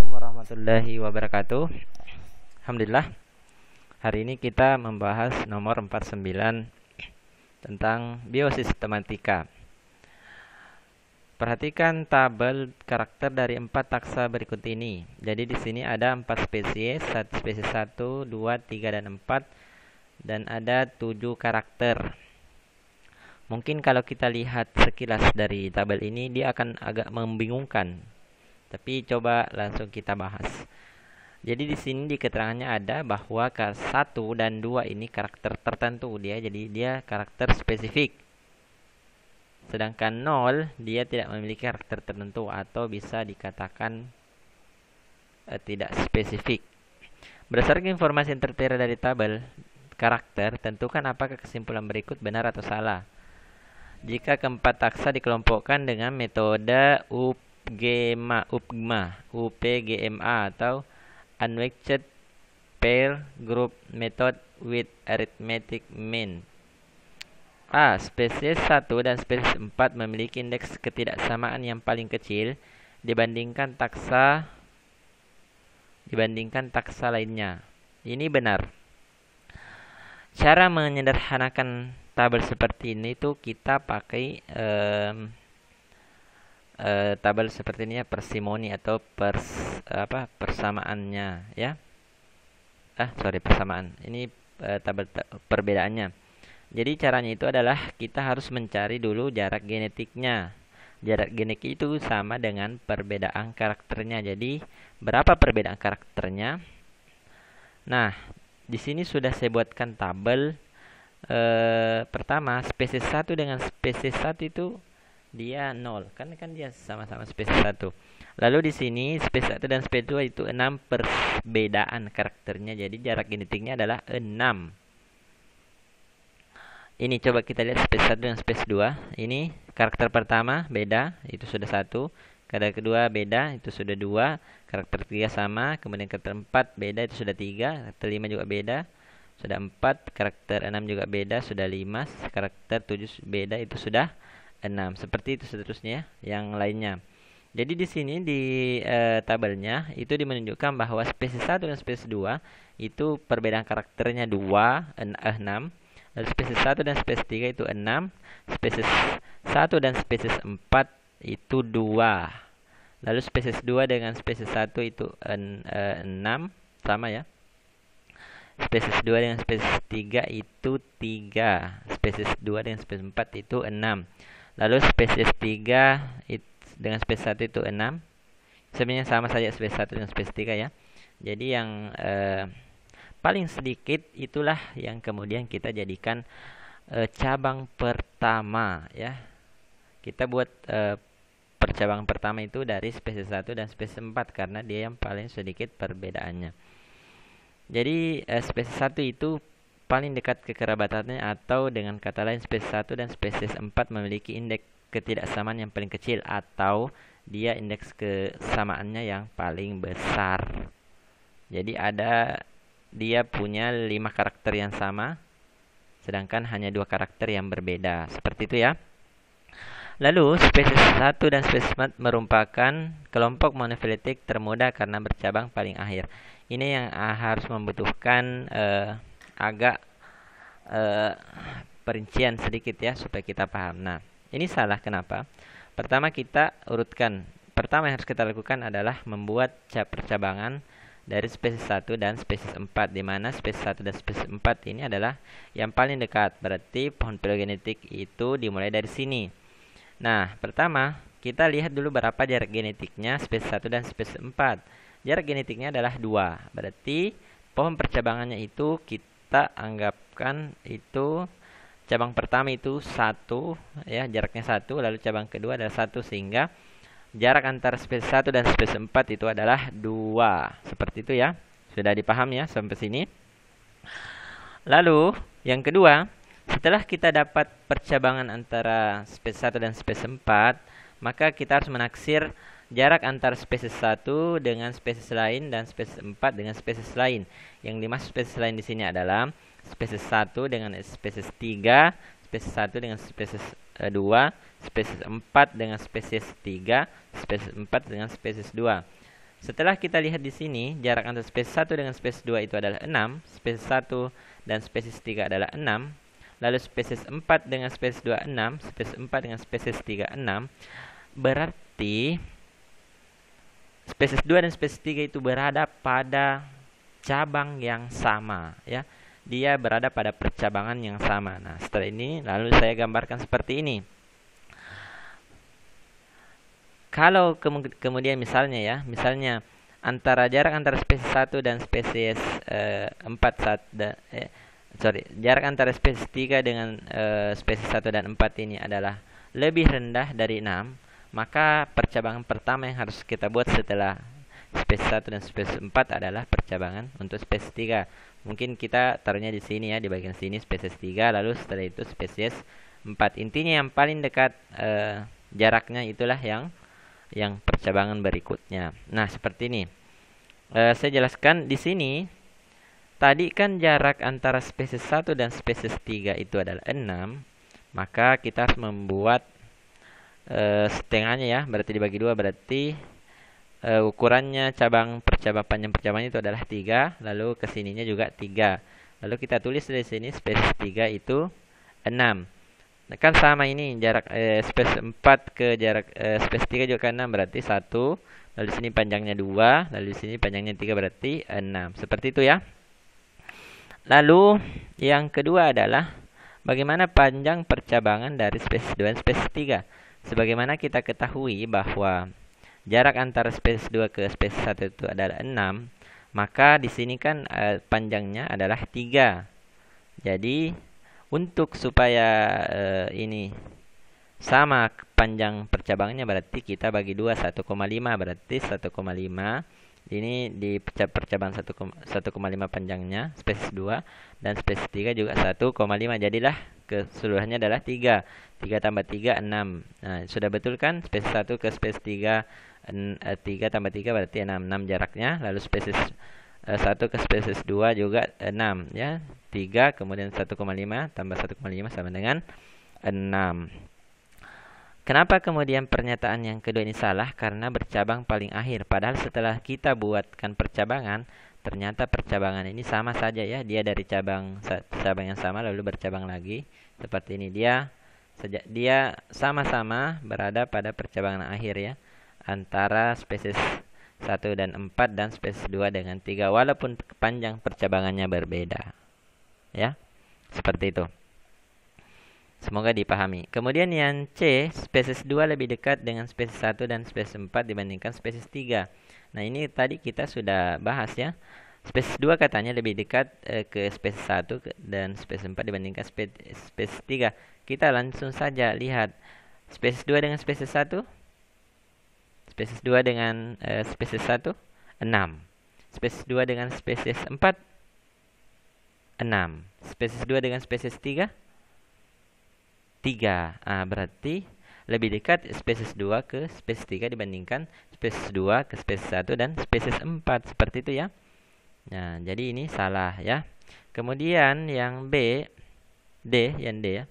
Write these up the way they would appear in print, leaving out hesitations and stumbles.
warahmatullahi wabarakatuh. Alhamdulillah, hari ini kita membahas nomor 49 tentang biosistematika. Perhatikan tabel karakter dari 4 taksa berikut ini. Jadi di sini ada 4 spesies, spesies 1, 2, 3, dan 4, dan ada 7 karakter. Mungkin kalau kita lihat sekilas dari tabel ini, dia akan agak membingungkan. Tapi coba langsung kita bahas. Jadi di sini di keterangannya ada bahwa 1 dan 2 ini karakter tertentu dia, jadi dia karakter spesifik. Sedangkan 0 dia tidak memiliki karakter tertentu atau bisa dikatakan tidak spesifik. Berdasarkan informasi yang tertera dari tabel karakter, tentukan apakah kesimpulan berikut benar atau salah. Jika keempat taksa dikelompokkan dengan metode UPGMA atau Unweighted Pair Group Method with Arithmetic Mean. A. Spesies 1 dan spesies 4 memiliki indeks ketidaksamaan yang paling kecil dibandingkan taksa lainnya. Ini benar. Cara menyederhanakan tabel seperti ini tuh kita pakai tabel seperti ini ya, parsimoni atau persamaannya ya. Persamaan. Ini tabel perbedaannya. Jadi caranya itu adalah kita harus mencari dulu jarak genetiknya. Jarak genetik itu sama dengan perbedaan karakternya. Jadi berapa perbedaan karakternya? Nah, di sini sudah saya buatkan tabel. Pertama, spesies 1 dengan spesies 1 itu dia 0, kan dia sama-sama spesies 1. Lalu di sini spesies 1 dan spesies 2 itu 6 perbedaan karakternya. Jadi jarak genetiknya adalah 6. Ini coba kita lihat spesies 1 dan spesies 2. Ini karakter pertama beda, itu sudah 1. Karakter kedua beda, itu sudah 2. Karakter 3 sama, kemudian karakter 4 beda, itu sudah 3. Karakter 5 juga beda, sudah 4. Karakter 6 juga beda, sudah 5. Karakter 7 beda, itu sudah 6. Seperti itu seterusnya yang lainnya. Jadi di sini di tabelnya itu menunjukkan bahwa spesies 1 dan spesies 2 itu perbedaan karakternya 6. Lalu spesies 1 dan spesies 3 itu 6. Spesies 1 dan spesies 4 itu 2. Lalu spesies 2 dengan spesies 1 itu 6, sama ya. Spesies 2 dengan spesies 3 itu 3. Spesies 2 dengan spesies 4 itu 6. Lalu spesies 3 dengan spesies 1 itu 6. Sebenarnya sama saja spesies 1 dengan spesies 3 ya. Jadi yang paling sedikit itulah yang kemudian kita jadikan cabang pertama ya. Kita buat percabangan pertama itu dari spesies 1 dan spesies 4 karena dia yang paling sedikit perbedaannya. Jadi spesies 1 itu paling dekat kekerabatannya, atau dengan kata lain spesies 1 dan spesies 4 memiliki indeks ketidaksamaan yang paling kecil, atau dia indeks kesamaannya yang paling besar. Jadi dia punya 5 karakter yang sama, sedangkan hanya 2 karakter yang berbeda. Seperti itu ya. Lalu spesies 1 dan spesies 4 merupakan kelompok monofiletik termuda karena bercabang paling akhir. Ini yang harus membutuhkan agak perincian sedikit ya supaya kita paham. Nah, ini salah kenapa? Pertama kita urutkan. Pertama yang harus kita lakukan adalah membuat percabangan dari spesies 1 dan spesies 4, di mana spesies 1 dan spesies 4 ini adalah yang paling dekat. Berarti pohon filogenetik itu dimulai dari sini. Nah, pertama kita lihat dulu berapa jarak genetiknya spesies 1 dan spesies 4. Jarak genetiknya adalah 2. Berarti pohon percabangannya itu kita anggapkan itu cabang pertama itu 1 ya, jaraknya 1, lalu cabang kedua adalah 1, sehingga jarak antara spesies 1 dan spesies 4 itu adalah 2. Seperti itu ya. Sudah dipaham ya sampai sini? Lalu yang kedua, setelah kita dapat percabangan antara spesies 1 dan spesies 4, maka kita harus menaksir jarak antara spesies 1 dengan spesies lain dan spesies 4 dengan spesies lain. Yang dimaksud spesies lain di sini adalah spesies 1 dengan spesies 3, spesies 1 dengan spesies 2, spesies 4 dengan spesies 3, spesies 4 dengan spesies 2. Setelah kita lihat di sini, jarak antara spesies 1 dengan spesies 2 itu adalah 6, spesies 1 dan spesies 3 adalah 6, lalu spesies 4 dengan spesies 2 6, spesies 4 dengan spesies 3 6, berarti spesies 2 dan spesies 3 itu berada pada cabang yang sama, ya. Dia berada pada percabangan yang sama. Nah, setelah ini lalu saya gambarkan seperti ini. Kalau kemudian misalnya antara jarak antara spesies 1 dan spesies 4 jarak antara spesies 3 dengan spesies 1 dan 4 ini adalah lebih rendah dari 6, maka percabangan pertama yang harus kita buat setelah spesies 1 dan spesies 4 adalah percabangan untuk spesies 3. Mungkin kita taruhnya di sini ya, di bagian sini spesies 3, lalu setelah itu spesies 4. Intinya yang paling dekat jaraknya itulah yang percabangan berikutnya. Nah, seperti ini. Saya jelaskan di sini. Tadi kan jarak antara spesies 1 dan spesies 3 itu adalah 6. Maka kita harus membuat setengahnya ya. Berarti dibagi 2, berarti ukurannya panjang percabangan itu adalah 3. Lalu kesininya juga 3. Lalu kita tulis di sini spesies 3 itu 6. Nah, kan sama ini jarak spesies 4 ke jarak spesies 3 juga kan 6, berarti 1. Lalu di sini panjangnya 2, lalu di sini panjangnya 3, berarti 6. Seperti itu ya. Lalu yang kedua adalah bagaimana panjang percabangan dari spesies 2 dan spesies 3. Sebagaimana kita ketahui bahwa jarak antara spesies 2 ke spesies 1 itu adalah 6, maka di sini kan panjangnya adalah 3. Jadi untuk supaya ini sama panjang percabangannya, berarti kita bagi 2, 1,5, berarti 1,5. Ini di percabangan 1,5 panjangnya spesies 2 dan spesies 3 juga 1,5. Jadilah keseluruhannya adalah 3. 3 tambah 3 6. Nah, sudah betul kan? Spesies 1 ke spesies 3 3 tambah 3 berarti 6. 6 jaraknya. Lalu spesies 1 ke spesies 2 juga 6 ya. 3 kemudian 1,5 tambah 1,5 sama dengan 6. Kenapa kemudian pernyataan yang kedua ini salah? Karena bercabang paling akhir. Padahal setelah kita buatkan percabangan, ternyata percabangan ini sama saja ya. Dia dari cabang yang sama lalu bercabang lagi. Seperti ini, dia sama-sama berada pada percabangan akhir ya. Antara spesies 1 dan 4 dan spesies 2 dengan 3. Walaupun panjang percabangannya berbeda. Ya, seperti itu. Semoga dipahami. Kemudian yang C, spesies 2 lebih dekat dengan spesies 1 dan spesies 4 dibandingkan spesies 3. Nah, ini tadi kita sudah bahas ya. Spesies 2 katanya lebih dekat ke spesies 1 dan spesies 4 dibandingkan spesies 3. Kita langsung saja lihat spesies 2 dengan spesies 1. Spesies 2 dengan spesies 1, 6. Spesies 2 dengan spesies 4, 6. Spesies 2 dengan spesies 3, 3. Berarti lebih dekat spesies 2 ke spesies 3 dibandingkan spesies 2 ke spesies 1 dan spesies 4. Seperti itu ya. Nah, jadi ini salah ya. Kemudian yang D ya.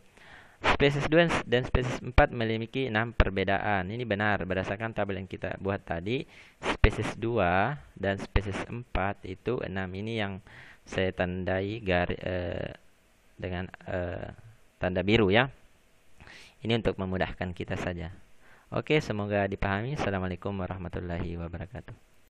Spesies 2 dan spesies 4 memiliki 6 perbedaan. Ini benar berdasarkan tabel yang kita buat tadi. Spesies 2 dan spesies 4 itu 6. Ini yang saya tandai dengan tanda biru ya. Ini untuk memudahkan kita saja. Oke, semoga dipahami. Assalamualaikum warahmatullahi wabarakatuh.